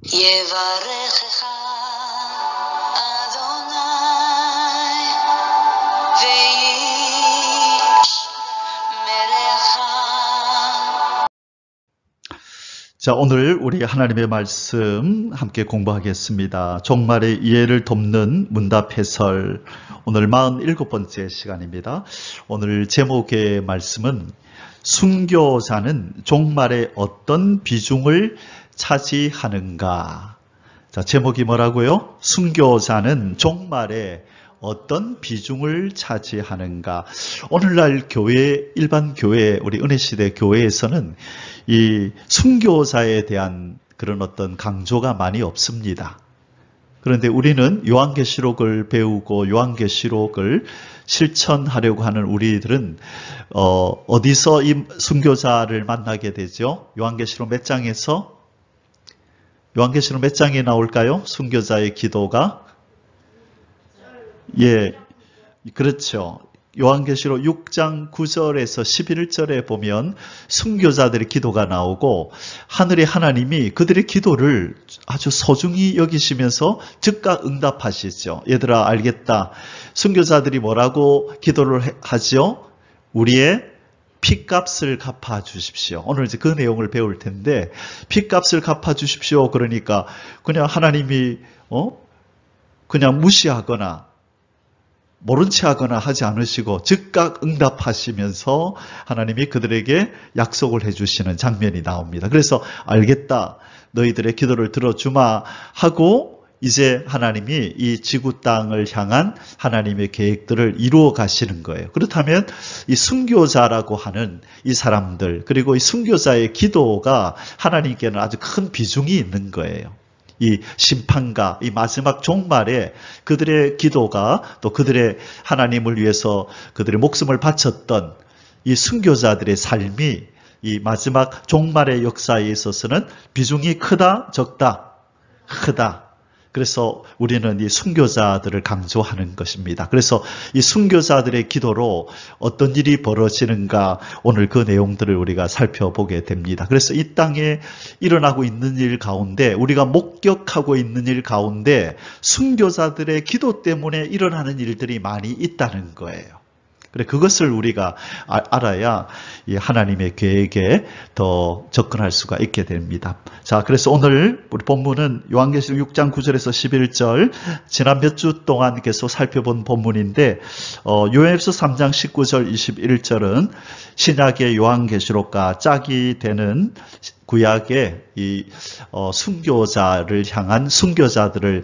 יברכך אדוני וישמרך. 자, 오늘 우리 하나님의 말씀 함께 공부하겠습니다. 종말의 이해를 돕는 문답 해설, 오늘 47번째 시간입니다. 오늘 제목의 말씀은 순교자는 종말에 어떤 비중을 차지하는가. 자, 제목이 뭐라고요? 순교자는 종말에 어떤 비중을 차지하는가. 오늘날 교회, 일반 교회, 우리 은혜시대 교회에서는 이 순교자에 대한 그런 어떤 강조가 많이 없습니다. 그런데 우리는 요한계시록을 배우고 요한계시록을 실천하려고 하는 우리들은 어디서 이 순교자를 만나게 되죠? 요한계시록 몇 장에서? 요한계시록 몇 장에 나올까요? 순교자의 기도가? 예, 그렇죠. 요한계시록 6장 9절에서 11절에 보면 순교자들의 기도가 나오고 하늘의 하나님이 그들의 기도를 아주 소중히 여기시면서 즉각 응답하시죠. 얘들아 알겠다. 순교자들이 뭐라고 기도를 하죠? 우리의 핏값을 갚아 주십시오. 오늘 이제 그 내용을 배울 텐데, 핏값을 갚아 주십시오. 그러니까 그냥 하나님이 그냥 무시하거나 모른 체 하거나 하지 않으시고 즉각 응답하시면서 하나님이 그들에게 약속을 해주시는 장면이 나옵니다. 그래서 알겠다, 너희들의 기도를 들어주마 하고 이제 하나님이 이 지구 땅을 향한 하나님의 계획들을 이루어 가시는 거예요. 그렇다면 이 순교자라고 하는 이 사람들, 그리고 이 순교자의 기도가 하나님께는 아주 큰 비중이 있는 거예요. 이 심판과 이 마지막 종말에 그들의 기도가, 또 그들의 하나님을 위해서 그들의 목숨을 바쳤던 이 순교자들의 삶이 이 마지막 종말의 역사에 있어서는 비중이 크다, 적다? 크다. 그래서 우리는 이 순교자들을 강조하는 것입니다. 그래서 이 순교자들의 기도로 어떤 일이 벌어지는가, 오늘 그 내용들을 우리가 살펴보게 됩니다. 그래서 이 땅에 일어나고 있는 일 가운데, 우리가 목격하고 있는 일 가운데 순교자들의 기도 때문에 일어나는 일들이 많이 있다는 거예요. 그래, 그것을 우리가 알아야 이 하나님의 계획에 더 접근할 수가 있게 됩니다. 자, 그래서 오늘 우리 본문은 요한계시록 6장 9절에서 11절, 지난 몇 주 동안 계속 살펴본 본문인데, 요한일서 3장 19절 21절은 신약의 요한계시록과 짝이 되는 구약의 이 순교자를 향한 순교자들에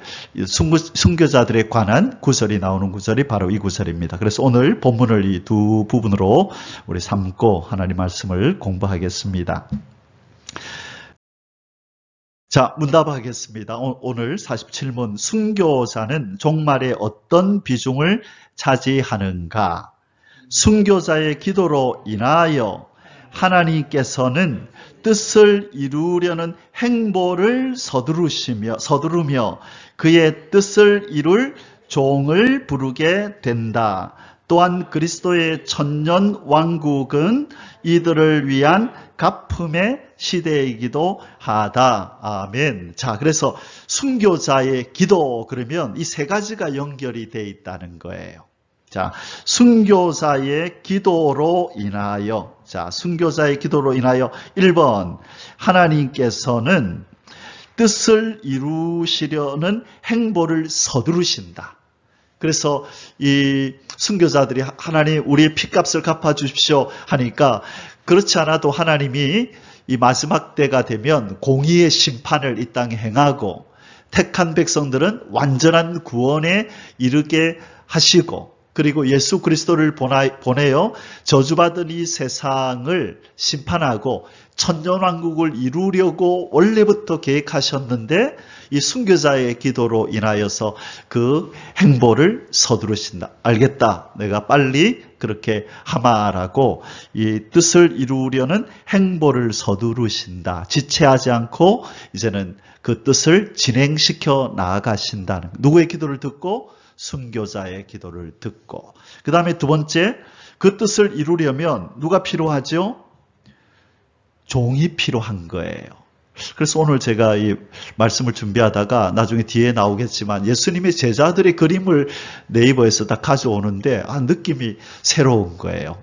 관한 구절이 나오는 구절이 바로 이 구절입니다. 그래서 오늘 본문을 이 두 부분으로 우리 삼고 하나님 말씀을 공부하겠습니다. 자, 문답하겠습니다. 오늘 47문, 순교자는 종말에 어떤 비중을 차지하는가? 순교자의 기도로 인하여 하나님께서는 뜻을 이루려는 행보를 서두르며 그의 뜻을 이룰 종을 부르게 된다. 또한 그리스도의 천년 왕국은 이들을 위한 갚음의 시대이기도 하다. 아멘. 자, 그래서 순교자의 기도, 그러면 이 세 가지가 연결이 되어 있다는 거예요. 자, 순교자의 기도로 인하여, 순교자의 기도로 인하여 1번, 하나님께서는 뜻을 이루시려는 행보를 서두르신다. 그래서 이 순교자들이 하나님 우리의 핏값을 갚아주십시오 하니까, 그렇지 않아도 하나님이 이 마지막 때가 되면 공의의 심판을 이 땅에 행하고 택한 백성들은 완전한 구원에 이르게 하시고, 그리고 예수 그리스도를 보내어 저주받은 이 세상을 심판하고 천년왕국을 이루려고 원래부터 계획하셨는데, 이 순교자의 기도로 인하여서 그 행보를 서두르신다. 알겠다, 내가 빨리 그렇게 하마라고 이 뜻을 이루려는 행보를 서두르신다. 지체하지 않고 이제는 그 뜻을 진행시켜 나아가신다는, 누구의 기도를 듣고? 순교자의 기도를 듣고. 그 다음에 두 번째, 그 뜻을 이루려면 누가 필요하죠? 종이 필요한 거예요. 그래서 오늘 제가 이 말씀을 준비하다가 나중에 뒤에 나오겠지만 예수님의 제자들의 그림을 네이버에서 다 가져오는데 느낌이 새로운 거예요.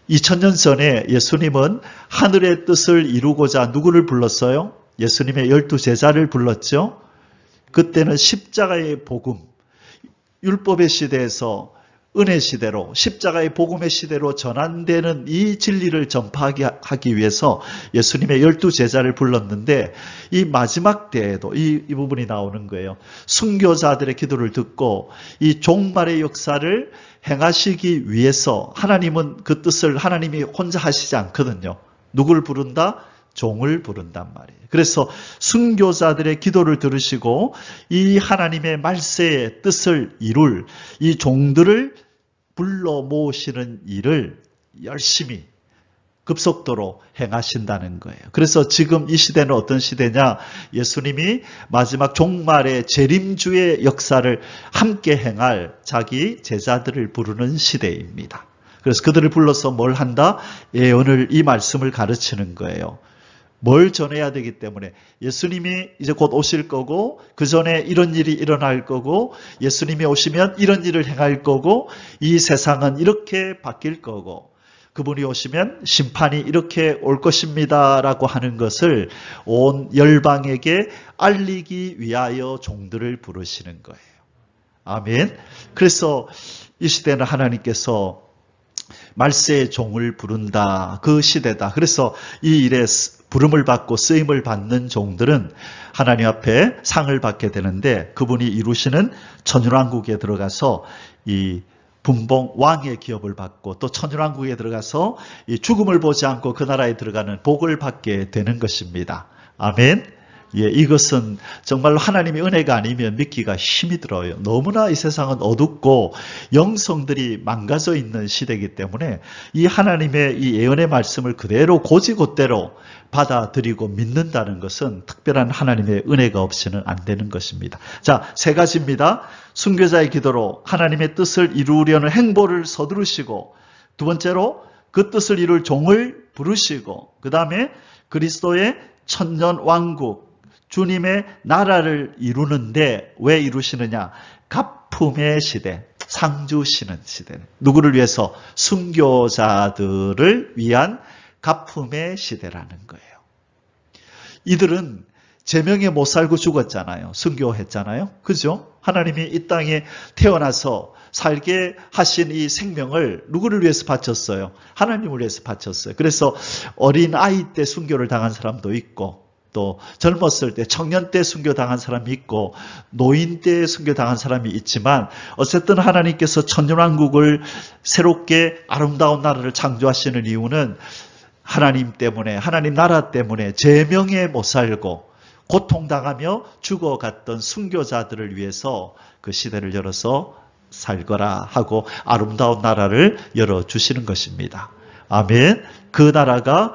2000년 전에 예수님은 하늘의 뜻을 이루고자 누구를 불렀어요? 예수님의 12제자를 불렀죠. 그때는 십자가의 복음, 율법의 시대에서 은혜 시대로, 십자가의 복음의 시대로 전환되는 이 진리를 전파하기 위해서 예수님의 12제자를 불렀는데, 이 마지막 때에도 이 부분이 나오는 거예요. 순교자들의 기도를 듣고 이 종말의 역사를 행하시기 위해서 하나님은 그 뜻을 하나님이 혼자 하시지 않거든요. 누굴 부른다? 종을 부른단 말이에요. 그래서 순교자들의 기도를 들으시고 이 하나님의 말세의 뜻을 이룰 이 종들을 불러 모으시는 일을 열심히 급속도로 행하신다는 거예요. 그래서 지금 이 시대는 어떤 시대냐? 예수님이 마지막 종말의 재림주의 역사를 함께 행할 자기 제자들을 부르는 시대입니다. 그래서 그들을 불러서 뭘 한다? 예언을, 이 말씀을 가르치는 거예요. 뭘 전해야 되기 때문에 예수님이 이제 곧 오실 거고, 그 전에 이런 일이 일어날 거고, 예수님이 오시면 이런 일을 행할 거고, 이 세상은 이렇게 바뀔 거고, 그분이 오시면 심판이 이렇게 올 것입니다 라고 하는 것을 온 열방에게 알리기 위하여 종들을 부르시는 거예요. 아멘. 그래서 이 시대는 하나님께서 말세의 종을 부른다, 그 시대다. 그래서 이 일에 부름을 받고 쓰임을 받는 종들은 하나님 앞에 상을 받게 되는데, 그분이 이루시는 천일왕국에 들어가서 이 분봉 왕의 기업을 받고, 또 천일왕국에 들어가서 이 죽음을 보지 않고 그 나라에 들어가는 복을 받게 되는 것입니다. 아멘. 예, 이것은 정말로 하나님의 은혜가 아니면 믿기가 힘이 들어요. 너무나 이 세상은 어둡고 영성들이 망가져 있는 시대이기 때문에 이 하나님의 이 예언의 말씀을 그대로 곧이곧대로 받아들이고 믿는다는 것은 특별한 하나님의 은혜가 없이는 안 되는 것입니다. 자, 세 가지입니다. 순교자의 기도로 하나님의 뜻을 이루려는 행보를 서두르시고, 두 번째로 그 뜻을 이룰 종을 부르시고, 그 다음에 그리스도의 천년 왕국, 주님의 나라를 이루는데 왜 이루시느냐? 가품의 시대, 상 주시는 시대. 누구를 위해서? 순교자들을 위한 가품의 시대라는 거예요. 이들은 제명에 못 살고 죽었잖아요. 순교했잖아요. 그죠? 하나님이 이 땅에 태어나서 살게 하신 이 생명을 누구를 위해서 바쳤어요? 하나님을 위해서 바쳤어요. 그래서 어린 아이 때 순교를 당한 사람도 있고, 또 젊었을 때, 청년 때 순교당한 사람이 있고, 노인 때 순교당한 사람이 있지만, 어쨌든 하나님께서 천년왕국을 새롭게 아름다운 나라를 창조하시는 이유는 하나님 때문에, 하나님 나라 때문에 제명에 못 살고 고통당하며 죽어갔던 순교자들을 위해서 그 시대를 열어서 살거라 하고 아름다운 나라를 열어주시는 것입니다. 아멘. 그 나라가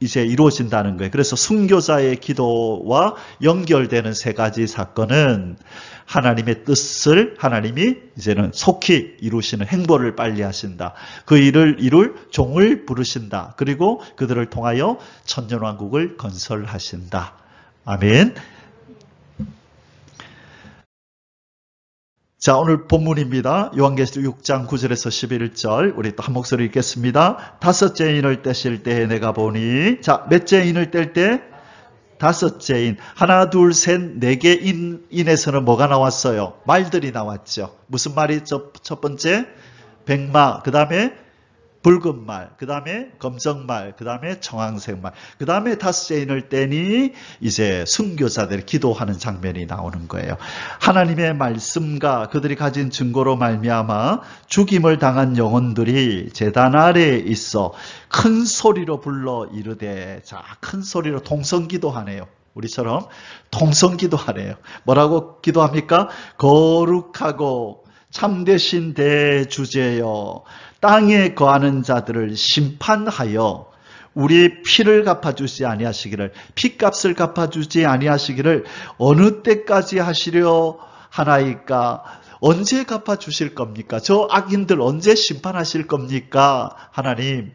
이제 이루어진다는 거예요. 그래서 순교자의 기도와 연결되는 세 가지 사건은 하나님의 뜻을 하나님이 이제는 속히 이루시는 행보를 빨리 하신다. 그 일을 이룰 종을 부르신다. 그리고 그들을 통하여 천년왕국을 건설하신다. 아멘. 자, 오늘 본문입니다. 요한계시록 6장 9절에서 11절. 우리 또 한 목소리 읽겠습니다. 다섯째 인을 떼실 때에 내가 보니, 자, 몇째 인을 뗄 때? 다섯째 인. 하나, 둘, 셋, 네 개 인에서는 뭐가 나왔어요? 말들이 나왔죠. 무슨 말이 첫 번째? 백마, 그 다음에 붉은 말, 그 다음에 검정 말, 그 다음에 청황색 말, 그 다음에 다섯째 인을 떼니 이제 순교자들이 기도하는 장면이 나오는 거예요. 하나님의 말씀과 그들이 가진 증거로 말미암아 죽임을 당한 영혼들이 제단 아래에 있어 큰 소리로 불러 이르되, 자, 큰 소리로 통성기도하네요. 우리처럼 통성기도하네요. 뭐라고 기도합니까? 거룩하고 참되신 대주제여, 땅에 거하는 자들을 심판하여 우리 피를 갚아주지 아니하시기를, 피값을 갚아주지 아니하시기를 어느 때까지 하시려 하나이까? 언제 갚아주실 겁니까? 저 악인들 언제 심판하실 겁니까? 하나님,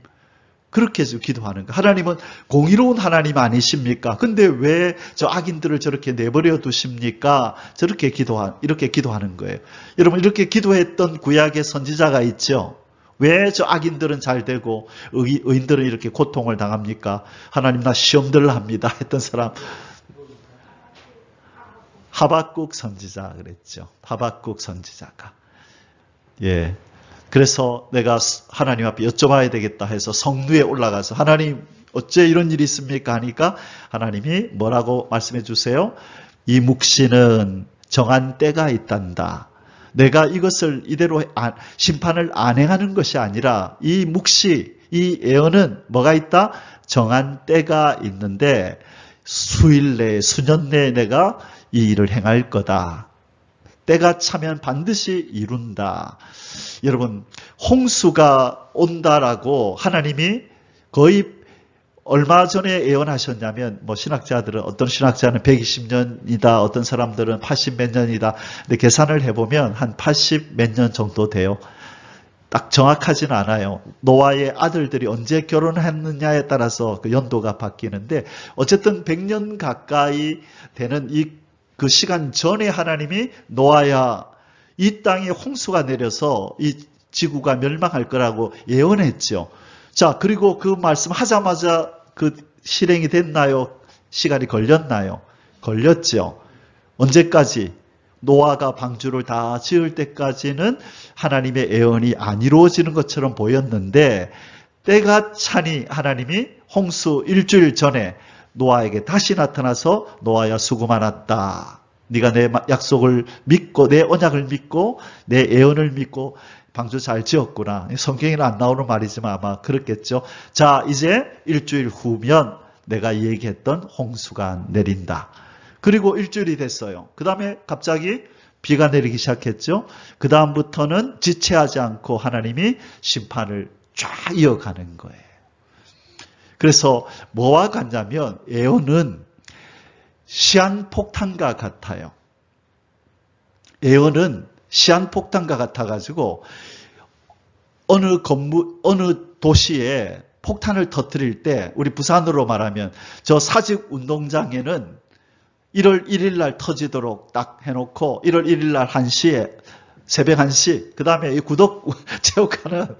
그렇게 기도하는 거예요. 하나님은 공의로운 하나님 아니십니까? 근데 왜 저 악인들을 저렇게 내버려 두십니까? 이렇게 기도하는 거예요. 여러분, 이렇게 기도했던 구약의 선지자가 있죠? 왜 저 악인들은 잘 되고 의인들은 이렇게 고통을 당합니까? 하나님, 나 시험들을 합니다 했던 사람, 하박국 선지자 그랬죠. 하박국 선지자가. 예. 그래서 내가 하나님 앞에 여쭤봐야 되겠다 해서 성루에 올라가서 하나님, 어째 이런 일이 있습니까? 하니까 하나님이 뭐라고 말씀해 주세요? 이 묵시는 정한 때가 있단다. 내가 이것을 이대로 심판을 안행하는 것이 아니라 이 묵시, 이 예언은 뭐가 있다? 정한 때가 있는데 수일 내에, 수년 내에 내가 이 일을 행할 거다. 때가 차면 반드시 이룬다. 여러분, 홍수가 온다라고 하나님이 거의 얼마 전에 예언하셨냐면, 신학자들은, 어떤 신학자는 120년이다, 어떤 사람들은 80 몇 년이다. 근데 계산을 해보면 한 80 몇 년 정도 돼요. 딱 정확하진 않아요. 노아의 아들들이 언제 결혼했느냐에 따라서 그 연도가 바뀌는데, 어쨌든 100년 가까이 되는 그 시간 전에 하나님이 노아야, 이 땅에 홍수가 내려서 이 지구가 멸망할 거라고 예언했죠. 자, 그리고 그 말씀하자마자 그 실행이 됐나요? 시간이 걸렸나요? 걸렸죠. 언제까지? 노아가 방주를 다 지을 때까지는 하나님의 예언이 안 이루어지는 것처럼 보였는데, 때가 차니 하나님이 홍수 일주일 전에 노아에게 다시 나타나서 노아야 수고 많았다. 네가 내 약속을 믿고 내 언약을 믿고 내 예언을 믿고 방주 잘 지었구나. 성경에는 안 나오는 말이지만 아마 그렇겠죠. 자, 이제 일주일 후면 내가 얘기했던 홍수가 내린다. 그리고 일주일이 됐어요. 그 다음에 갑자기 비가 내리기 시작했죠. 그 다음부터는 지체하지 않고 하나님이 심판을 쫙 이어가는 거예요. 그래서 뭐와 같냐면 예언은 시한폭탄과 같아요. 예언은 시한폭탄과 같아가지고 어느 도시에 폭탄을 터뜨릴 때, 우리 부산으로 말하면 저 사직 운동장에는 1월 1일 날 터지도록 딱 해놓고 1월 1일 날 1시에 새벽 1시, 그 다음에 이 체육관은,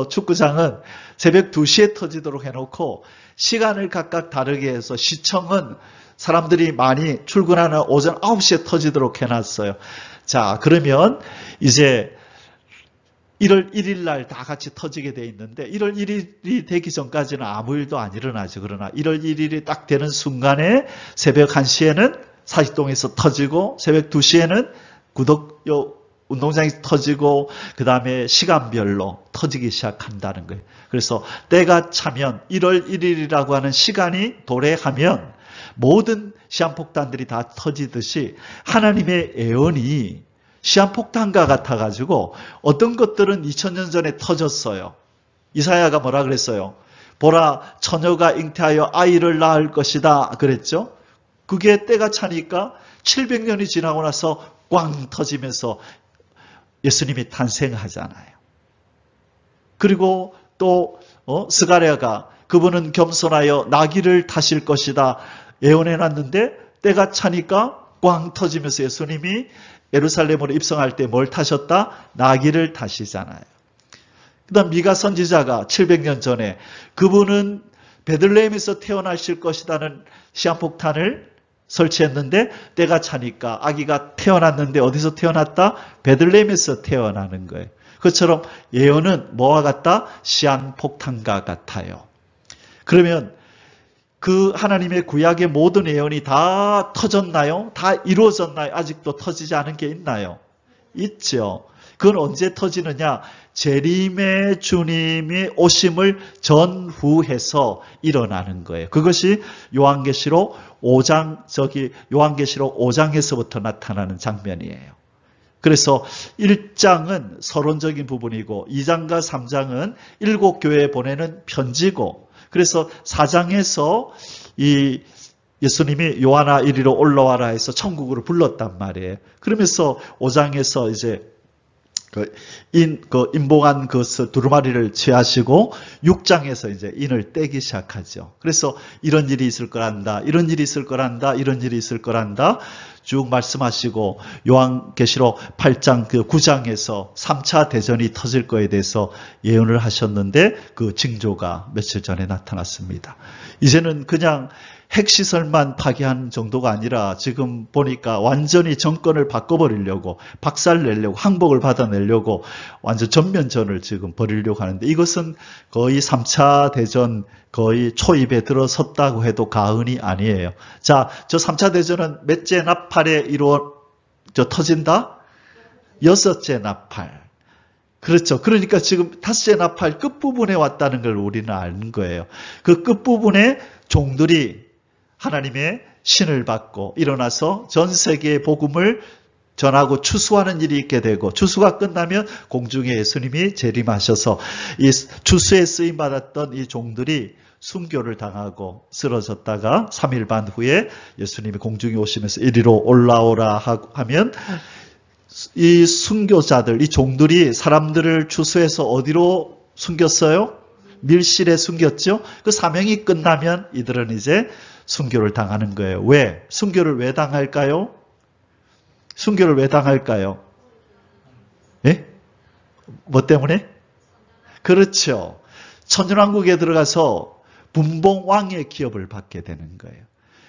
축구장은 새벽 2시에 터지도록 해놓고 시간을 각각 다르게 해서 시청은 사람들이 많이 출근하는 오전 9시에 터지도록 해놨어요. 자, 그러면 이제 1월 1일 날 다 같이 터지게 돼 있는데 1월 1일이 되기 전까지는 아무 일도 안 일어나죠. 그러나 1월 1일이 딱 되는 순간에 새벽 1시에는 사직동에서 터지고 새벽 2시에는 운동장이 터지고 그 다음에 시간별로 터지기 시작한다는 거예요. 그래서 때가 차면 1월 1일이라고 하는 시간이 도래하면 모든 시한폭탄들이 다 터지듯이 하나님의 예언이 시한폭탄과 같아가지고 어떤 것들은 2000년 전에 터졌어요. 이사야가 뭐라 그랬어요? 보라, 처녀가 잉태하여 아이를 낳을 것이다 그랬죠. 그게 때가 차니까 700년이 지나고 나서 꽝 터지면서 예수님이 탄생하잖아요. 그리고 또 스가랴가 그분은 겸손하여 나귀를 타실 것이다 예언해놨는데 때가 차니까 꽝 터지면서 예수님이 예루살렘으로 입성할 때 뭘 타셨다? 나귀를 타시잖아요. 그 다음 미가 선지자가 700년 전에 그분은 베들레헴에서 태어나실 것이라는 시한폭탄을 설치했는데 때가 차니까 아기가 태어났는데 어디서 태어났다? 베들레헴에서 태어나는 거예요. 그것처럼 예언은 뭐와 같다? 시한폭탄과 같아요. 그러면 그 하나님의 구약의 모든 예언이 다 터졌나요? 다 이루어졌나요? 아직도 터지지 않은 게 있나요? 있죠. 그건 언제 터지느냐? 재림의 주님이 오심을 전후해서 일어나는 거예요. 그것이 요한계시록 5장에서부터 나타나는 장면이에요. 그래서 1장은 서론적인 부분이고 2장과 3장은 7교회에 보내는 편지고, 그래서 4장에서 이 예수님이 요한아 이리로 올라와라 해서 천국으로 불렀단 말이에요. 그러면서 5장에서 이제 인봉한 두루마리를 취하시고 6장에서 이제 인을 떼기 시작하죠. 그래서 이런 일이 있을 거란다, 이런 일이 있을 거란다, 이런 일이 있을 거란다 쭉 말씀하시고 요한계시록 8장 9장에서 3차 대전이 터질 거에 대해서 예언을 하셨는데 그 징조가 며칠 전에 나타났습니다. 이제는 그냥 핵시설만 파괴하는 정도가 아니라 지금 보니까 완전히 정권을 바꿔버리려고 박살내려고 항복을 받아내려고 완전 전면전을 지금 벌이려고 하는데 이것은 거의 3차 대전 거의 초입에 들어섰다고 해도 과언이 아니에요. 자, 저 3차 대전은 몇째 나팔에 터진다? 6째 나팔. 그렇죠. 그러니까 지금 5째 나팔 끝부분에 왔다는 걸 우리는 아는 거예요. 그 끝부분에 종들이 하나님의 신을 받고 일어나서 전 세계의 복음을 전하고 추수하는 일이 있게 되고 추수가 끝나면 공중에 예수님이 재림하셔서 이 추수에 쓰임받았던 이 종들이 순교를 당하고 쓰러졌다가 3일 반 후에 예수님이 공중에 오시면서 이리로 올라오라 하면 이 순교자들, 이 종들이 사람들을 추수해서 어디로 숨겼어요? 밀실에 숨겼죠? 그 사명이 끝나면 이들은 이제 순교를 당하는 거예요. 왜? 순교를 왜 당할까요? 순교를 왜 당할까요? 예? 뭐 때문에? 그렇죠. 천년왕국에 들어가서 분봉왕의 기업을 받게 되는 거예요.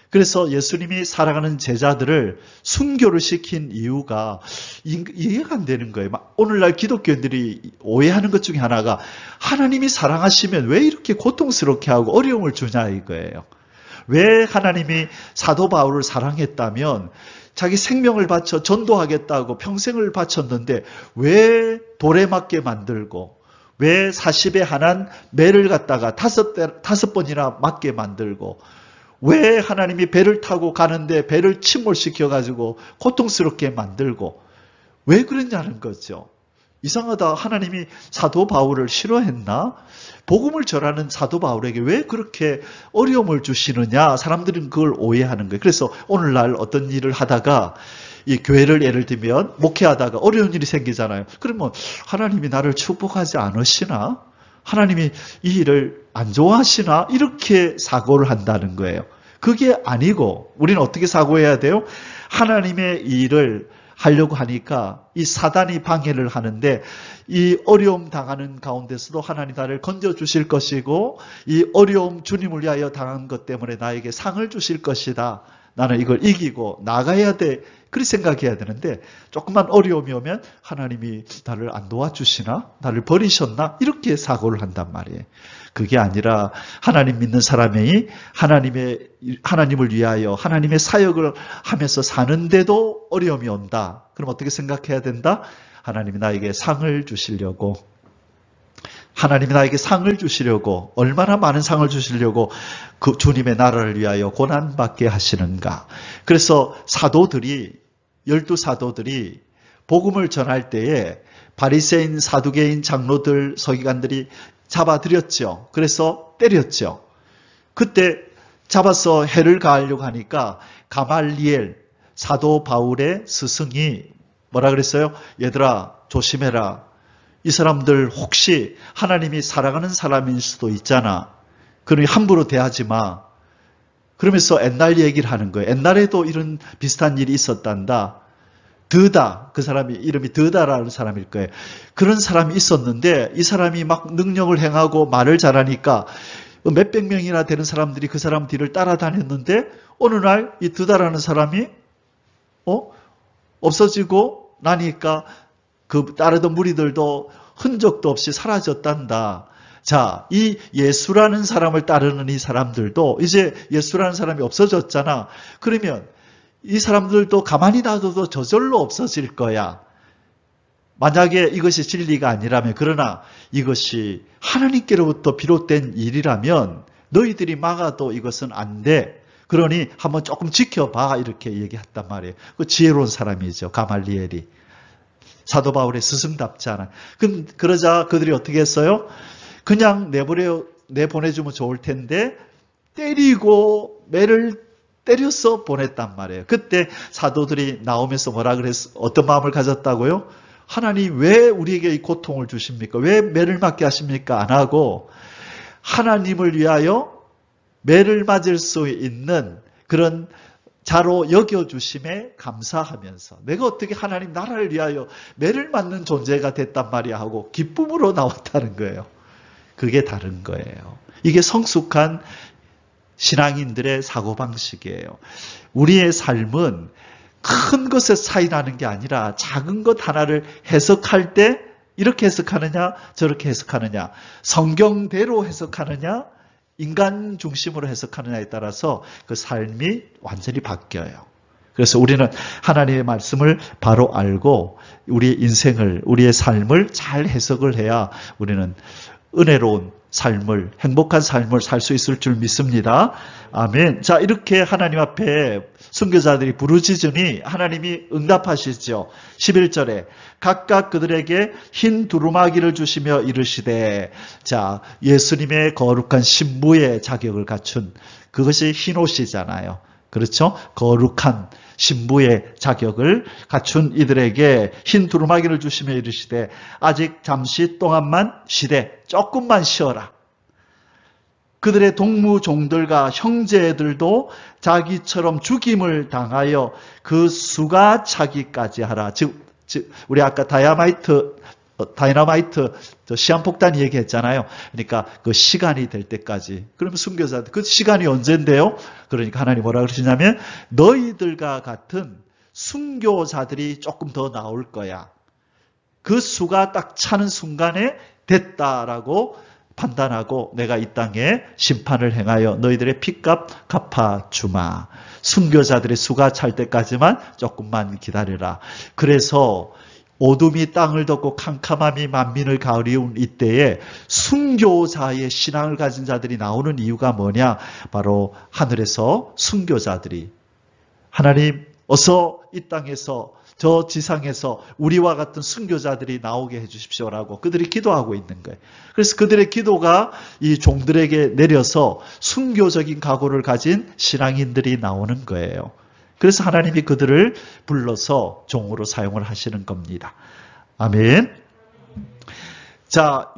그래서 예수님이 살아가는 제자들을 순교를 시킨 이유가 이해가 안 되는 거예요. 오늘날 기독교인들이 오해하는 것 중에 하나가 하나님이 사랑하시면 왜 이렇게 고통스럽게 하고 어려움을 주냐 이거예요. 왜 하나님이 사도 바울을 사랑했다면 자기 생명을 바쳐 전도하겠다고 평생을 바쳤는데 왜 돌에 맞게 만들고 왜 40에 한한 매를 갖다가 5번이나 맞게 만들고 왜 하나님이 배를 타고 가는데 배를 침몰시켜가지고 고통스럽게 만들고 왜 그랬냐는 거죠. 이상하다. 하나님이 사도 바울을 싫어했나? 복음을 전하는 사도 바울에게 왜 그렇게 어려움을 주시느냐? 사람들은 그걸 오해하는 거예요. 그래서 오늘날 어떤 일을 하다가 이 교회를 예를 들면 목회하다가 어려운 일이 생기잖아요. 그러면 하나님이 나를 축복하지 않으시나? 하나님이 이 일을 안 좋아하시나? 이렇게 사고를 한다는 거예요. 그게 아니고 우리는 어떻게 사고해야 돼요? 하나님의 일을 하려고 하니까 이 사단이 방해를 하는데 이 어려움 당하는 가운데서도 하나님 나를 건져주실 것이고 이 어려움 주님을 위하여 당한 것 때문에 나에게 상을 주실 것이다. 나는 이걸 이기고 나가야 돼. 그렇게 생각해야 되는데 조금만 어려움이 오면 하나님이 나를 안 도와주시나? 나를 버리셨나? 이렇게 사고를 한단 말이에요. 그게 아니라 하나님 믿는 사람이 하나님을 위하여 하나님의 사역을 하면서 사는데도 어려움이 온다. 그럼 어떻게 생각해야 된다? 하나님이 나에게 상을 주시려고 하나님이 나에게 상을 주시려고 얼마나 많은 상을 주시려고 그 주님의 나라를 위하여 고난받게 하시는가. 그래서 사도들이 12사도들이 복음을 전할 때에 바리새인, 사두개인, 장로들, 서기관들이 잡아들였죠. 그래서 때렸죠. 그때 잡아서 해를 가하려고 하니까 가말리엘, 사도 바울의 스승이 뭐라 그랬어요? 얘들아 조심해라. 이 사람들 혹시 하나님이 사랑하는 사람일 수도 있잖아. 그러니 함부로 대하지 마. 그러면서 옛날 얘기를 하는 거예요. 옛날에도 이런 비슷한 일이 있었단다. 드다, 그 사람이 이름이 드다라는 사람일 거예요. 그런 사람이 있었는데 이 사람이 막 능력을 행하고 말을 잘하니까 몇백 명이나 되는 사람들이 그 사람 뒤를 따라다녔는데 어느 날 이 드다라는 사람이 없어지고 나니까 그 따르던 무리들도 흔적도 없이 사라졌단다. 자, 이 예수라는 사람을 따르는 이 사람들도 이제 예수라는 사람이 없어졌잖아. 그러면 이 사람들도 가만히 놔둬도 저절로 없어질 거야. 만약에 이것이 진리가 아니라면, 그러나 이것이 하나님께로부터 비롯된 일이라면 너희들이 막아도 이것은 안 돼. 그러니 한번 조금 지켜봐. 이렇게 얘기했단 말이에요. 그 지혜로운 사람이죠. 가말리엘이. 사도 바울의 스승답지 않아요. 그러자 그들이 어떻게 했어요? 그냥 내보내주면 좋을 텐데 때리고 매를 때려서 보냈단 말이에요. 그때 사도들이 나오면서 뭐라 그랬어? 어떤 마음을 가졌다고요? 하나님 왜 우리에게 이 고통을 주십니까? 왜 매를 맞게 하십니까? 안 하고 하나님을 위하여 매를 맞을 수 있는 그런 자로 여겨주심에 감사하면서 내가 어떻게 하나님 나라를 위하여 매를 맞는 존재가 됐단 말이야 하고 기쁨으로 나왔다는 거예요. 그게 다른 거예요. 이게 성숙한 신앙인들의 사고방식이에요. 우리의 삶은 큰 것에 차이나는 게 아니라 작은 것 하나를 해석할 때 이렇게 해석하느냐 저렇게 해석하느냐 성경대로 해석하느냐 인간 중심으로 해석하느냐에 따라서 그 삶이 완전히 바뀌어요. 그래서 우리는 하나님의 말씀을 바로 알고 우리 인생을 우리의 삶을 잘 해석을 해야 우리는 은혜로운 삶을 행복한 삶을 살 수 있을 줄 믿습니다. 아멘. 자, 이렇게 하나님 앞에 순교자들이 부르짖으니 하나님이 응답하시죠. 11절에 각각 그들에게 흰 두루마기를 주시며 이르시되 자, 예수님의 거룩한 신부의 자격을 갖춘 그것이 흰 옷이잖아요. 그렇죠? 거룩한 신부의 자격을 갖춘 이들에게 흰 두루마기를 주시며 이르시되 아직 잠시 동안만 쉬되 조금만 쉬어라. 그들의 동무종들과 형제들도 자기처럼 죽임을 당하여 그 수가 차기까지 하라. 즉 우리 아까 다이너마이트 시한폭탄 얘기했잖아요. 그러니까 그 시간이 될 때까지. 그러면 순교자들 그 시간이 언젠데요? 그러니까 하나님 뭐라 그러시냐면 너희들과 같은 순교자들이 조금 더 나올 거야. 그 수가 딱 차는 순간에 됐다라고 판단하고 내가 이 땅에 심판을 행하여 너희들의 핏값 갚아주마. 순교자들의 수가 찰 때까지만 조금만 기다려라. 그래서 어둠이 땅을 덮고 캄캄함이 만민을 가리운 이때에 순교자의 신앙을 가진 자들이 나오는 이유가 뭐냐? 바로 하늘에서 순교자들이 하나님 어서 이 땅에서 저 지상에서 우리와 같은 순교자들이 나오게 해주십시오라고 그들이 기도하고 있는 거예요. 그래서 그들의 기도가 이 종들에게 내려서 순교적인 각오를 가진 신앙인들이 나오는 거예요. 그래서 하나님이 그들을 불러서 종으로 사용을 하시는 겁니다. 아멘. 자,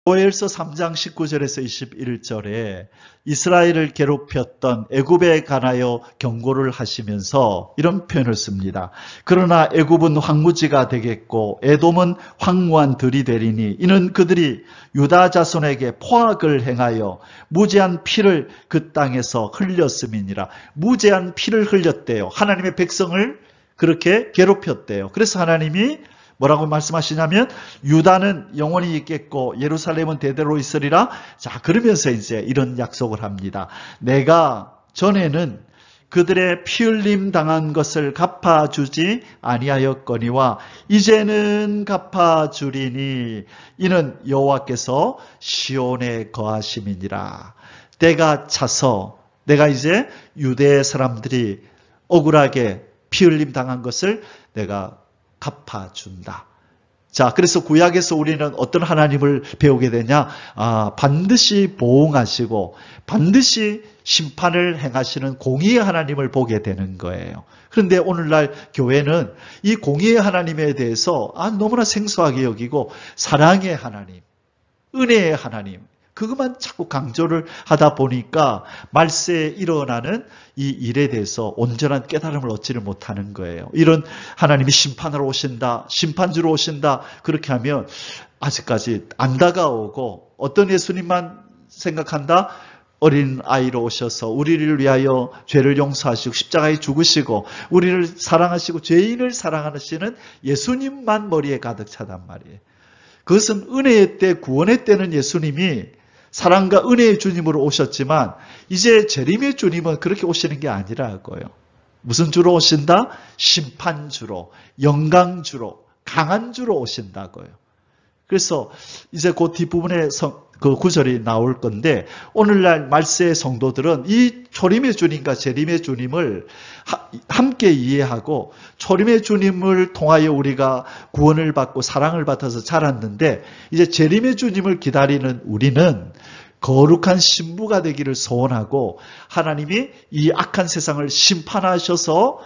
요엘서 3장 19절에서 21절에 이스라엘을 괴롭혔던 애굽에 관하여 경고를 하시면서 이런 표현을 씁니다. 그러나 애굽은 황무지가 되겠고 에돔은 황무한 들이 되리니 이는 그들이 유다 자손에게 포악을 행하여 무죄한 피를 그 땅에서 흘렸음이니라. 무죄한 피를 흘렸대요. 하나님의 백성을 그렇게 괴롭혔대요. 그래서 하나님이 뭐라고 말씀하시냐면 유다는 영원히 있겠고 예루살렘은 대대로 있으리라. 자, 그러면서 이제 이런 약속을 합니다. 내가 전에는 그들의 피 흘림 당한 것을 갚아주지 아니하였거니와 이제는 갚아주리니 이는 여호와께서 시온에 거하심이니라. 때가 차서 내가 이제 유대 사람들이 억울하게 피 흘림 당한 것을 내가 갚아준다. 자, 그래서 구약에서 우리는 어떤 하나님을 배우게 되냐? 반드시 보응하시고 반드시 심판을 행하시는 공의의 하나님을 보게 되는 거예요. 그런데 오늘날 교회는 이 공의의 하나님에 대해서 너무나 생소하게 여기고 사랑의 하나님, 은혜의 하나님, 그것만 자꾸 강조를 하다 보니까 말세에 일어나는 이 일에 대해서 온전한 깨달음을 얻지를 못하는 거예요. 이런 하나님이 심판하러 오신다, 심판주로 오신다, 그렇게 하면 아직까지 안 다가오고 어떤 예수님만 생각한다? 어린 아이로 오셔서 우리를 위하여 죄를 용서하시고 십자가에 죽으시고 우리를 사랑하시고 죄인을 사랑하시는 예수님만 머리에 가득 차단 말이에요. 그것은 은혜의 때, 구원의 때는 예수님이 사랑과 은혜의 주님으로 오셨지만 이제 재림의 주님은 그렇게 오시는 게 아니라고요. 무슨 주로 오신다? 심판주로, 영광주로, 강한 주로 오신다고요. 그래서 이제 그 뒷부분에 그 구절이 나올 건데 오늘날 말세의 성도들은 이 초림의 주님과 재림의 주님을 함께 이해하고 초림의 주님을 통하여 우리가 구원을 받고 사랑을 받아서 자랐는데 이제 재림의 주님을 기다리는 우리는 거룩한 신부가 되기를 소원하고 하나님이 이 악한 세상을 심판하셔서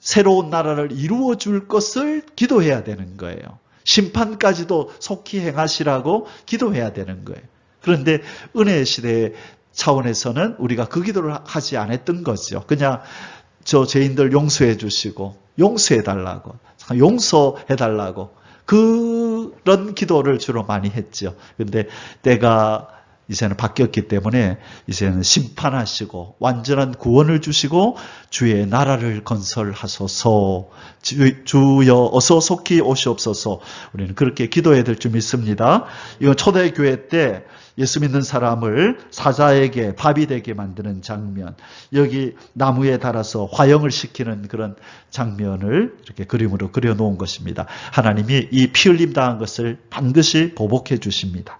새로운 나라를 이루어 줄 것을 기도해야 되는 거예요. 심판까지도 속히 행하시라고 기도해야 되는 거예요. 그런데 은혜의 시대의 차원에서는 우리가 그 기도를 하지 않았던 거죠. 그냥 저 죄인들 용서해 주시고 용서해 달라고 용서해 달라고 그런 기도를 주로 많이 했죠. 그런데 때가 이제는 바뀌었기 때문에 이제는 심판하시고 완전한 구원을 주시고 주의 나라를 건설하소서, 주여 어서 속히 오시옵소서. 우리는 그렇게 기도해야 될 줄 믿습니다. 이건 초대교회 때 예수 믿는 사람을 사자에게 밥이 되게 만드는 장면, 여기 나무에 달아서 화형을 시키는 그런 장면을 이렇게 그림으로 그려놓은 것입니다. 하나님이 이 피 흘림 당한 것을 반드시 보복해 주십니다.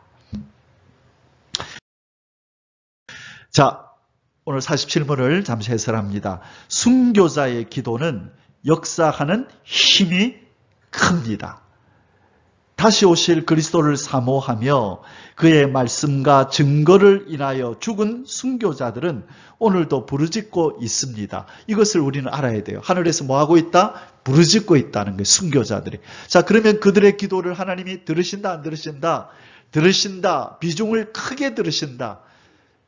자, 오늘 47문을 잠시 해설합니다. 순교자의 기도는 역사하는 힘이 큽니다. 다시 오실 그리스도를 사모하며 그의 말씀과 증거를 인하여 죽은 순교자들은 오늘도 부르짖고 있습니다. 이것을 우리는 알아야 돼요. 하늘에서 뭐하고 있다? 부르짖고 있다는 거예요. 순교자들이. 자, 그러면 그들의 기도를 하나님이 들으신다 안 들으신다? 들으신다. 비중을 크게 들으신다.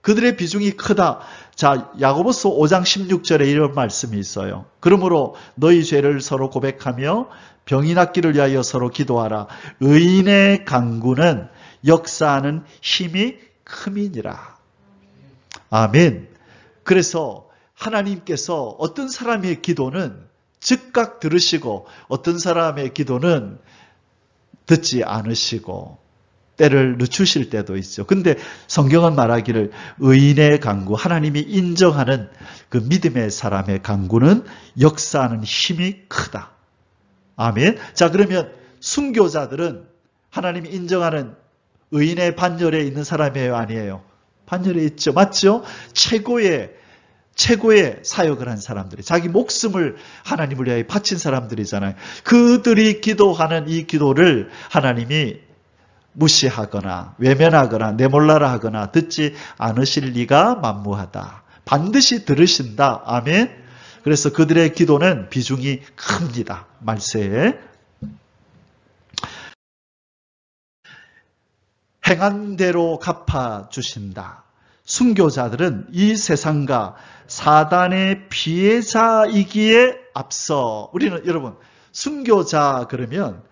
그들의 비중이 크다. 자, 야고보서 5장 16절에 이런 말씀이 있어요. 그러므로 너희 죄를 서로 고백하며 병이 낫기를 위하여 서로 기도하라. 의인의 간구는 역사하는 힘이 큼이니라. 아멘. 그래서 하나님께서 어떤 사람의 기도는 즉각 들으시고 어떤 사람의 기도는 듣지 않으시고 때를 늦추실 때도 있죠. 근데 성경은 말하기를 의인의 간구, 하나님이 인정하는 그 믿음의 사람의 간구는 역사하는 힘이 크다. 아멘. 자, 그러면 순교자들은 하나님이 인정하는 의인의 반열에 있는 사람이에요, 아니에요? 반열에 있죠. 맞죠? 최고의 사역을 한 사람들이, 자기 목숨을 하나님을 위하여 바친 사람들이잖아요. 그들이 기도하는 이 기도를 하나님이 무시하거나 외면하거나 내몰라라 하거나 듣지 않으실 리가 만무하다. 반드시 들으신다. 아멘. 그래서 그들의 기도는 비중이 큽니다. 말세에. 행한 대로 갚아주신다. 순교자들은 이 세상과 사단의 피해자이기에 앞서, 우리는 여러분 순교자 그러면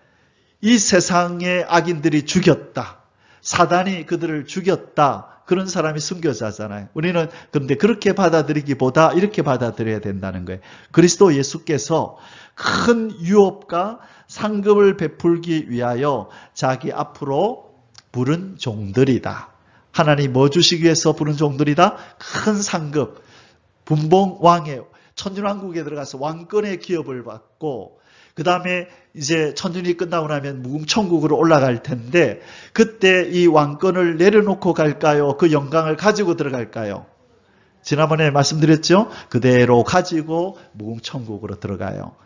이 세상의 악인들이 죽였다, 사단이 그들을 죽였다, 그런 사람이 순교자잖아요. 우리는 그런데 그렇게 받아들이기보다 이렇게 받아들여야 된다는 거예요. 그리스도 예수께서 큰 유업과 상급을 베풀기 위하여 자기 앞으로 부른 종들이다. 하나님 뭐 주시기 위해서 부른 종들이다? 큰 상급, 분봉 왕의 천년왕국에 들어가서 왕권의 기업을 받고, 그 다음에 이제 천년이 끝나고 나면 무궁천국으로 올라갈 텐데, 그때 이 왕권을 내려놓고 갈까요? 그 영광을 가지고 들어갈까요? 지난번에 말씀드렸죠? 그대로 가지고 무궁천국으로 들어가요.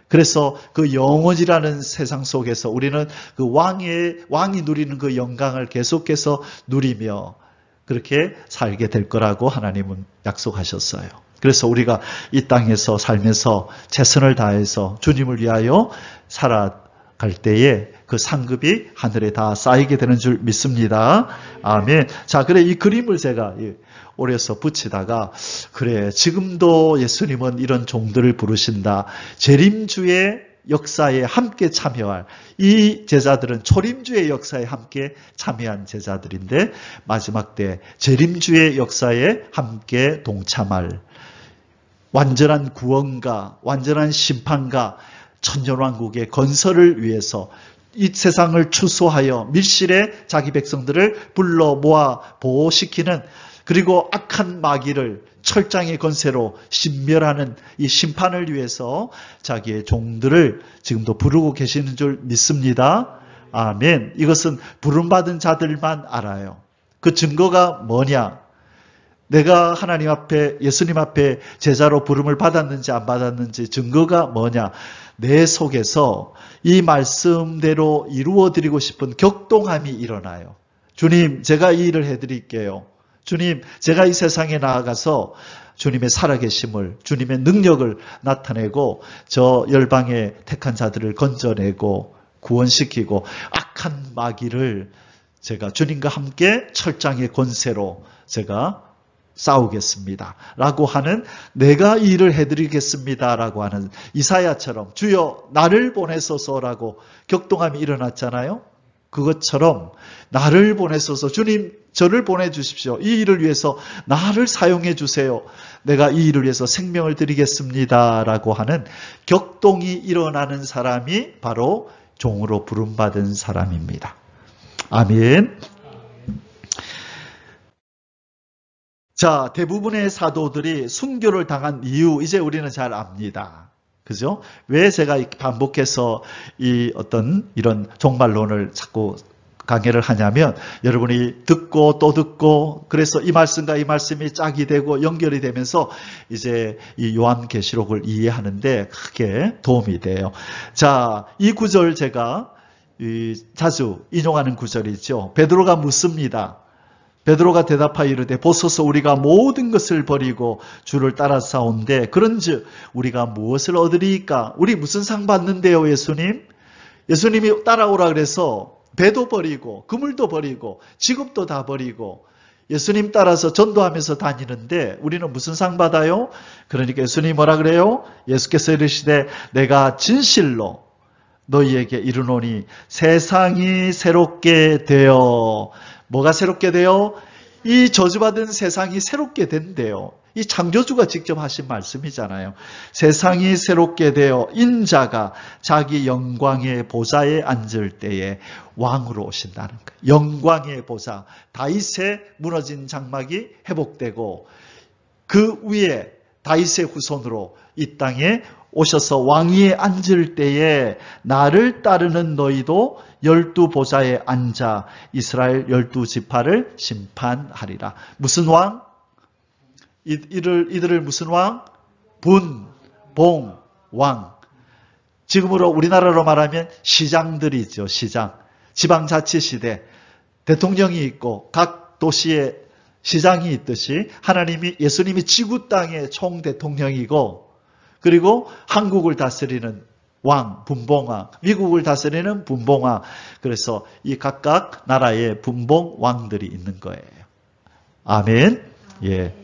그래서 그 영원이라는 세상 속에서 우리는 그 왕이 누리는 그 영광을 계속해서 누리며 그렇게 살게 될 거라고 하나님은 약속하셨어요. 그래서 우리가 이 땅에서 살면서 최선을 다해서 주님을 위하여 살아갈 때에 그 상급이 하늘에 다 쌓이게 되는 줄 믿습니다. 아멘. 자, 그래 이 그림을 제가 오래서 붙이다가, 그래 지금도 예수님은 이런 종들을 부르신다. 재림주의 역사에 함께 참여할 이 제자들은 초림주의 역사에 함께 참여한 제자들인데, 마지막 때 재림주의 역사에 함께 동참할 완전한 구원과 완전한 심판과 천년왕국의 건설을 위해서 이 세상을 추수하여 밀실에 자기 백성들을 불러 모아 보호시키는, 그리고 악한 마귀를 철장의 권세로 신멸하는 이 심판을 위해서 자기의 종들을 지금도 부르고 계시는 줄 믿습니다. 아멘. 이것은 부름받은 자들만 알아요. 그 증거가 뭐냐? 내가 하나님 앞에, 예수님 앞에 제자로 부름을 받았는지 안 받았는지 증거가 뭐냐? 내 속에서 이 말씀대로 이루어드리고 싶은 격동함이 일어나요. 주님, 제가 이 일을 해드릴게요. 주님, 제가 이 세상에 나아가서 주님의 살아계심을, 주님의 능력을 나타내고 저 열방의 택한 자들을 건져내고 구원시키고 악한 마귀를 제가 주님과 함께 철장의 권세로 제가 싸우겠습니다. 라고 하는, 내가 이 일을 해드리겠습니다. 라고 하는 이사야처럼 주여 나를 보내소서라고 격동함이 일어났잖아요. 그것처럼 나를 보내소서, 주님 저를 보내주십시오. 이 일을 위해서 나를 사용해 주세요. 내가 이 일을 위해서 생명을 드리겠습니다. 라고 하는 격동이 일어나는 사람이 바로 종으로 부름받은 사람입니다. 아멘. 자, 대부분의 사도들이 순교를 당한 이유, 이제 우리는 잘 압니다. 그죠? 왜 제가 반복해서 이 어떤 이런 종말론을 자꾸 강의를 하냐면, 여러분이 듣고 또 듣고, 그래서 이 말씀과 이 말씀이 짝이 되고 연결이 되면서 이제 이 요한계시록을 이해하는데 크게 도움이 돼요. 자, 이 구절 제가 자주 인용하는 구절이죠. 베드로가 묻습니다. 베드로가 대답하여 이르되 보소서 우리가 모든 것을 버리고 주를 따라싸온데 그런즉 우리가 무엇을 얻으리이까? 우리 무슨 상 받는데요, 예수님? 예수님이 따라오라 그래서 배도 버리고 그물도 버리고 직업도 다 버리고 예수님 따라서 전도하면서 다니는데 우리는 무슨 상 받아요? 그러니까 예수님이 뭐라 그래요? 예수께서 이르시되 내가 진실로 너희에게 이르노니 세상이 새롭게 되어, 뭐가 새롭게 되어? 이 저주받은 세상이 새롭게 된대요. 이 창조주가 직접 하신 말씀이잖아요. 세상이 새롭게 되어 인자가 자기 영광의 보좌에 앉을 때에 왕으로 오신다는 거예요. 영광의 보좌, 다윗의 무너진 장막이 회복되고 그 위에 다윗의 후손으로 이 땅에 오셔서 왕위에 앉을 때에 나를 따르는 너희도 12보좌에 앉아 이스라엘 12지파를 심판하리라. 무슨 왕? 이들을 무슨 왕? 분, 봉, 왕. 지금으로 우리나라로 말하면 시장들이죠. 시장. 지방자치시대. 대통령이 있고 각 도시에 시장이 있듯이 하나님이, 예수님이 지구 땅의 총대통령이고, 그리고 한국을 다스리는 왕, 분봉왕, 미국을 다스리는 분봉왕. 그래서 이 각각 나라의 분봉 왕들이 있는 거예요. 아멘. 예.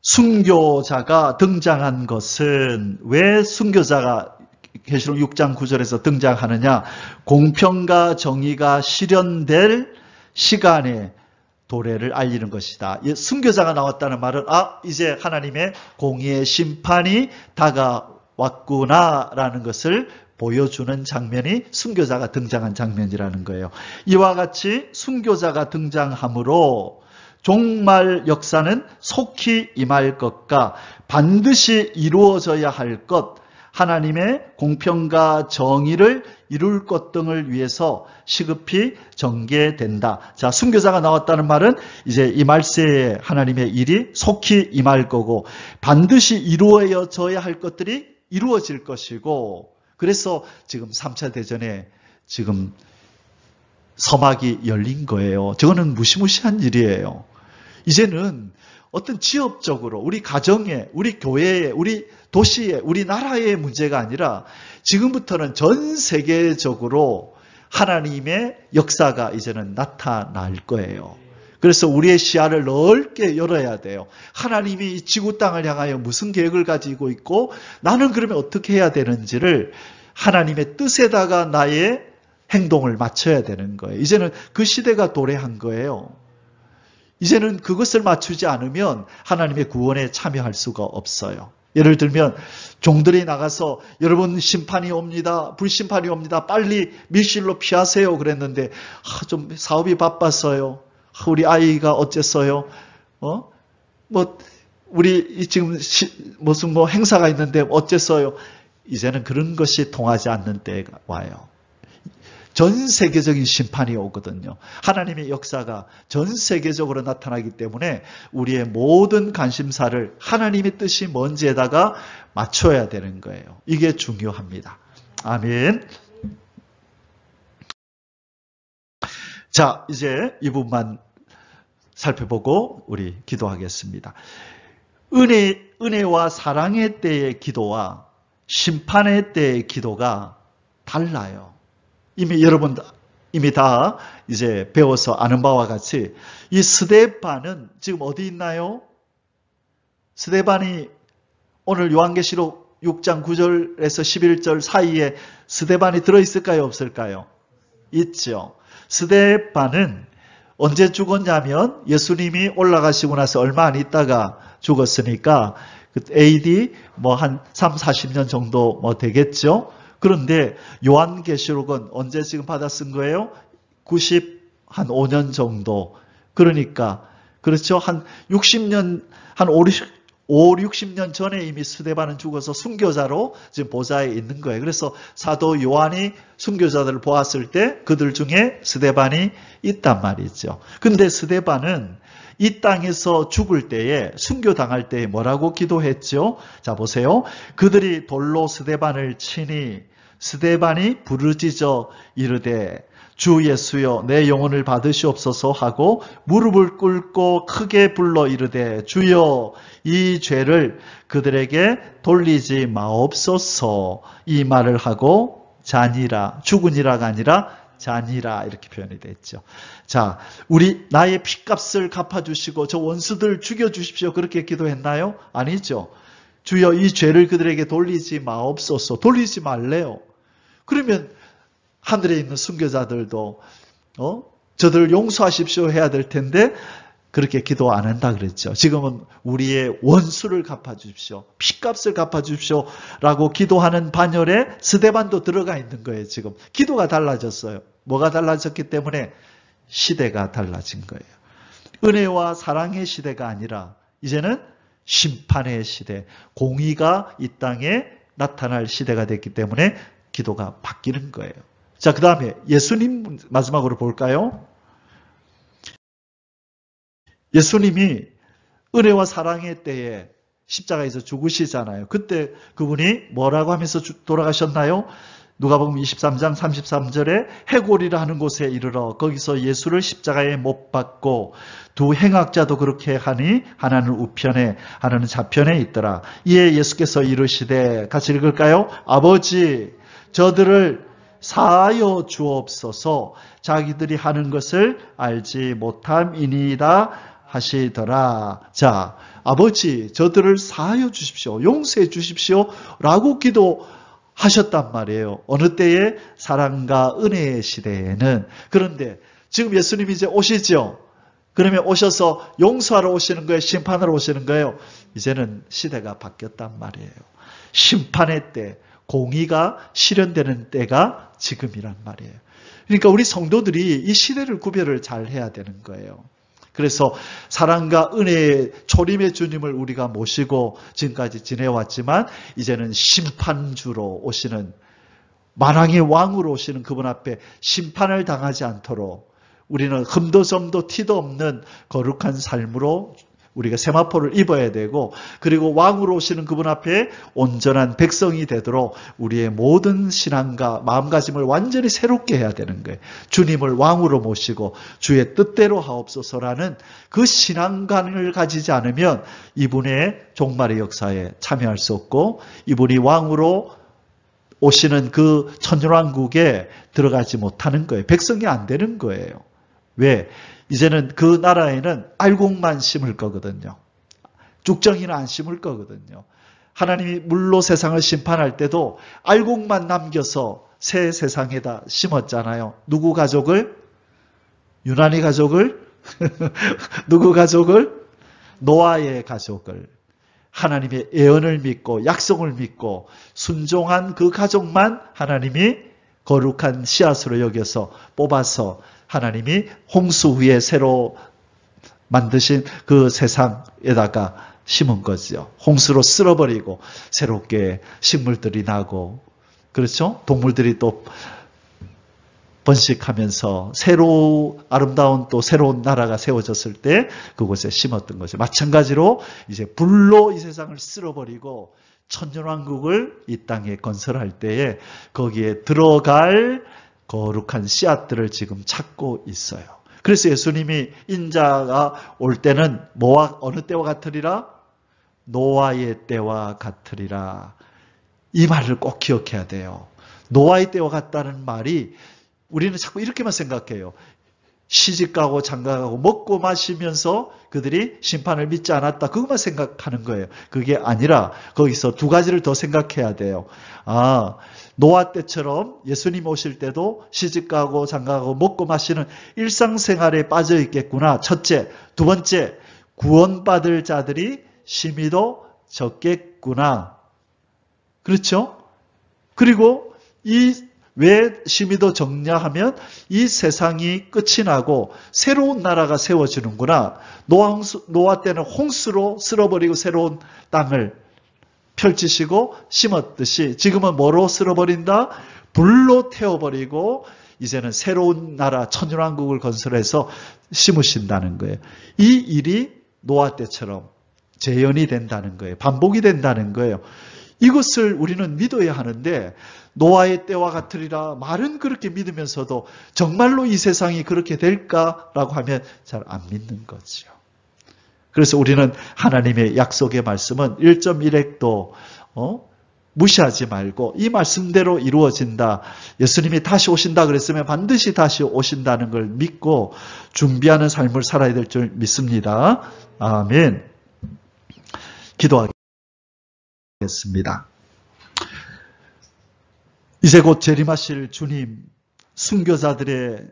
순교자가 등장한 것은, 왜 순교자가 계시록 6장 9절에서 등장하느냐? 공평과 정의가 실현될 시간에 도래를 알리는 것이다. 순교자가 나왔다는 말은 이제 하나님의 공의의 심판이 다가왔구나라는 것을 보여주는 장면이 순교자가 등장한 장면이라는 거예요. 이와 같이 순교자가 등장함으로 종말 역사는 속히 임할 것과 반드시 이루어져야 할 것, 하나님의 공평과 정의를 이룰 것 등을 위해서 시급히 전개된다. 자, 순교자가 나왔다는 말은 이제 이 말세에 하나님의 일이 속히 임할 거고 반드시 이루어져야 할 것들이 이루어질 것이고, 그래서 지금 3차 대전에 지금 서막이 열린 거예요. 저거는 무시무시한 일이에요. 이제는 어떤 지역적으로 우리 가정에, 우리 교회에, 우리 도시에, 우리 나라의 문제가 아니라 지금부터는 전 세계적으로 하나님의 역사가 이제는 나타날 거예요. 그래서 우리의 시야를 넓게 열어야 돼요. 하나님이 이 지구 땅을 향하여 무슨 계획을 가지고 있고 나는 그러면 어떻게 해야 되는지를 하나님의 뜻에다가 나의 행동을 맞춰야 되는 거예요. 이제는 그 시대가 도래한 거예요. 이제는 그것을 맞추지 않으면 하나님의 구원에 참여할 수가 없어요. 예를 들면 종들이 나가서 여러분 심판이 옵니다. 불심판이 옵니다. 빨리 밀실로 피하세요. 그랬는데 좀 사업이 바빴어요. 우리 아이가 어쨌어요? 우리 지금 무슨 행사가 있는데 어쨌어요? 이제는 그런 것이 통하지 않는 때가 와요. 전 세계적인 심판이 오거든요. 하나님의 역사가 전 세계적으로 나타나기 때문에 우리의 모든 관심사를 하나님의 뜻이 뭔지에다가 맞춰야 되는 거예요. 이게 중요합니다. 아멘. 자, 이제 이 부분만 살펴보고 우리 기도하겠습니다. 은혜와 사랑의 때의 기도와 심판의 때의 기도가 달라요. 여러분 이미 다 이제 배워서 아는 바와 같이 이 스데반은 지금 어디 있나요? 스데반이 오늘 요한계시록 6장 9절에서 11절 사이에 스데반이 들어있을까요? 없을까요? 있죠. 스데반은 언제 죽었냐면 예수님이 올라가시고 나서 얼마 안 있다가 죽었으니까 AD 한 3, 40년 정도 되겠죠. 그런데 요한계시록은 언제 지금 받아 쓴 거예요? 95년 정도. 그러니까 그렇죠. 한 60년 한 5, 60년 전에 이미 스데반은 죽어서 순교자로 지금 보좌에 있는 거예요. 그래서 사도 요한이 순교자들을 보았을 때 그들 중에 스데반이 있단 말이죠. 근데 스데반은 이 땅에서 죽을 때에 순교당할 때에 뭐라고 기도했죠? 자 보세요. 그들이 돌로 스데반을 치니 스데반이 부르짖어 이르되 주 예수여 내 영혼을 받으시옵소서 하고 무릎을 꿇고 크게 불러 이르되 주여 이 죄를 그들에게 돌리지 마옵소서 이 말을 하고 자니라 죽으니라가 아니라 자니라 이렇게 표현이 됐죠. 자, 우리 나의 핏값을 갚아주시고 저 원수들 죽여주십시오 그렇게 기도했나요? 아니죠. 주여 이 죄를 그들에게 돌리지 마옵소서. 돌리지 말래요. 그러면 하늘에 있는 순교자들도 저들을 용서하십시오 해야 될 텐데 그렇게 기도 안 한다 그랬죠. 지금은 우리의 원수를 갚아주십시오. 핏값을 갚아주십시오 라고 기도하는 반열에 스데반도 들어가 있는 거예요. 지금 기도가 달라졌어요. 뭐가 달라졌기 때문에 시대가 달라진 거예요. 은혜와 사랑의 시대가 아니라 이제는 심판의 시대, 공의가 이 땅에 나타날 시대가 됐기 때문에 기도가 바뀌는 거예요. 자, 그 다음에 예수님 마지막으로 볼까요? 예수님이 은혜와 사랑의 때에 십자가에서 죽으시잖아요. 그때 그분이 뭐라고 하면서 돌아가셨나요? 누가복음 23장 33절에 해골이라 하는 곳에 이르러 거기서 예수를 십자가에 못 박고 두 행악자도 그렇게 하니 하나는 우편에 하나는 좌편에 있더라. 이에 예수께서 이르시되 같이 읽을까요? 아버지 저들을 사하여 주옵소서 자기들이 하는 것을 알지 못함이니이다 하시더라. 자, 아버지 저들을 사하여 주십시오. 용서해 주십시오 라고 기도하셨단 말이에요. 어느 때에? 사랑과 은혜의 시대에는. 그런데 지금 예수님이 이제 오시죠. 그러면 오셔서 용서하러 오시는 거예요? 심판하러 오시는 거예요? 이제는 시대가 바뀌었단 말이에요. 심판의 때, 공의가 실현되는 때가 지금이란 말이에요. 그러니까 우리 성도들이 이 시대를 구별을 잘 해야 되는 거예요. 그래서 사랑과 은혜의 초림의 주님을 우리가 모시고 지금까지 지내왔지만 이제는 심판주로 오시는 만왕의 왕으로 오시는 그분 앞에 심판을 당하지 않도록 우리는 흠도 점도 티도 없는 거룩한 삶으로 우리가 세마포를 입어야 되고 그리고 왕으로 오시는 그분 앞에 온전한 백성이 되도록 우리의 모든 신앙과 마음가짐을 완전히 새롭게 해야 되는 거예요. 주님을 왕으로 모시고 주의 뜻대로 하옵소서라는 그 신앙관을 가지지 않으면 이분의 종말의 역사에 참여할 수 없고 이분이 왕으로 오시는 그 천년왕국에 들어가지 못하는 거예요. 백성이 안 되는 거예요. 왜? 이제는 그 나라에는 알곡만 심을 거거든요. 쭉정이는 안 심을 거거든요. 하나님이 물로 세상을 심판할 때도 알곡만 남겨서 새 세상에다 심었잖아요. 누구 가족을? 유난히 가족을? 누구 가족을? 노아의 가족을. 하나님의 예언을 믿고 약속을 믿고 순종한 그 가족만 하나님이 거룩한 씨앗으로 여겨서 뽑아서 하나님이 홍수 후에 새로 만드신 그 세상에다가 심은 거죠. 홍수로 쓸어버리고 새롭게 식물들이 나고 그렇죠? 동물들이 또 번식하면서 아름다운 또 새로운 나라가 세워졌을 때 그곳에 심었던 거죠. 마찬가지로 이제 불로 이 세상을 쓸어버리고 천년왕국을 이 땅에 건설할 때에 거기에 들어갈 거룩한 씨앗들을 지금 찾고 있어요. 그래서 예수님이 인자가 올 때는 뭐와 어느 때와 같으리라? 노아의 때와 같으리라. 이 말을 꼭 기억해야 돼요. 노아의 때와 같다는 말이 우리는 자꾸 이렇게만 생각해요. 시집가고 장가가고 먹고 마시면서 그들이 심판을 믿지 않았다. 그것만 생각하는 거예요. 그게 아니라 거기서 두 가지를 더 생각해야 돼요. 노아 때처럼 예수님 오실 때도 시집가고 장가가고 먹고 마시는 일상생활에 빠져 있겠구나. 첫째. 두 번째, 구원받을 자들이 심히도 적겠구나. 그렇죠? 그리고 왜 심히도 적냐 하면 이 세상이 끝이 나고 새로운 나라가 세워지는구나. 노아 때는 홍수로 쓸어버리고 새로운 땅을 펼치시고 심었듯이 지금은 뭐로 쓸어버린다? 불로 태워버리고 이제는 새로운 나라 천년왕국을 건설해서 심으신다는 거예요. 이 일이 노아 때처럼 재현이 된다는 거예요. 반복이 된다는 거예요. 이것을 우리는 믿어야 하는데 노아의 때와 같으리라 말은 그렇게 믿으면서도 정말로 이 세상이 그렇게 될까라고 하면 잘 안 믿는 거죠. 그래서 우리는 하나님의 약속의 말씀은 1.1핵도 무시하지 말고 이 말씀대로 이루어진다. 예수님이 다시 오신다 그랬으면 반드시 다시 오신다는 걸 믿고 준비하는 삶을 살아야 될 줄 믿습니다. 아멘. 기도하겠습니다. 이제 곧 재림하실 주님, 순교자들의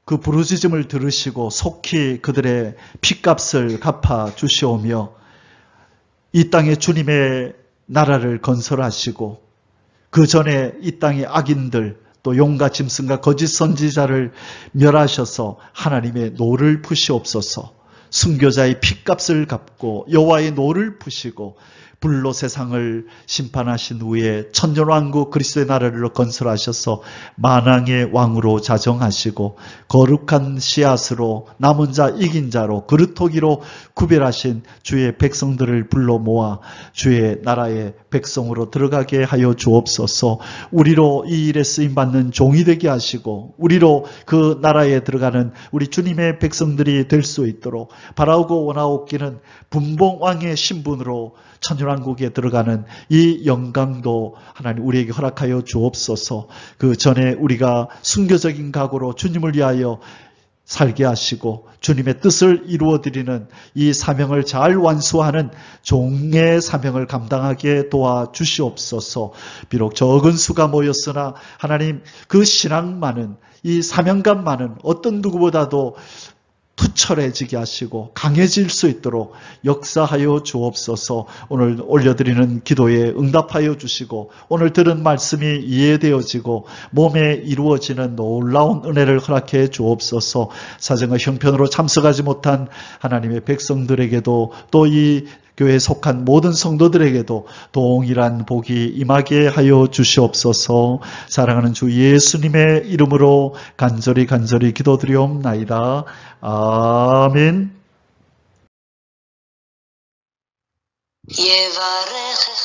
그 부르짖음을 들으시고 속히 그들의 핏값을 갚아 주시오며 이 땅에 주님의 나라를 건설하시고 그 전에 이 땅의 악인들 또 용과 짐승과 거짓 선지자를 멸하셔서 하나님의 노를 푸시옵소서. 순교자의 핏값을 갚고 여호와의 노를 푸시고 불로 세상을 심판하신 후에 천년왕국 그리스도의 나라를 건설하셔서 만왕의 왕으로 자정하시고 거룩한 씨앗으로 남은 자 이긴 자로 그릇토기로 구별하신 주의 백성들을 불러 모아 주의 나라의 백성으로 들어가게 하여 주옵소서. 우리로 이 일에 쓰임받는 종이 되게 하시고 우리로 그 나라에 들어가는 우리 주님의 백성들이 될 수 있도록 바라오고 원하옵기는 분봉왕의 신분으로 천년왕국에 들어가는 이 영광도 하나님 우리에게 허락하여 주옵소서. 그 전에 우리가 순교적인 각오로 주님을 위하여 살게 하시고 주님의 뜻을 이루어드리는 이 사명을 잘 완수하는 종의 사명을 감당하게 도와주시옵소서. 비록 적은 수가 모였으나 하나님 그 신앙 많은 이 사명감 많은 어떤 누구보다도 투철해지게 하시고 강해질 수 있도록 역사하여 주옵소서. 오늘 올려드리는 기도에 응답하여 주시고 오늘 들은 말씀이 이해되어지고 몸에 이루어지는 놀라운 은혜를 허락해 주옵소서. 사정의 형편으로 참석하지 못한 하나님의 백성들에게도 또 이 교회에 속한 모든 성도들에게도 동일한 복이 임하게 하여 주시옵소서. 사랑하는 주 예수님의 이름으로 간절히 기도드리옵나이다. 아멘. יברך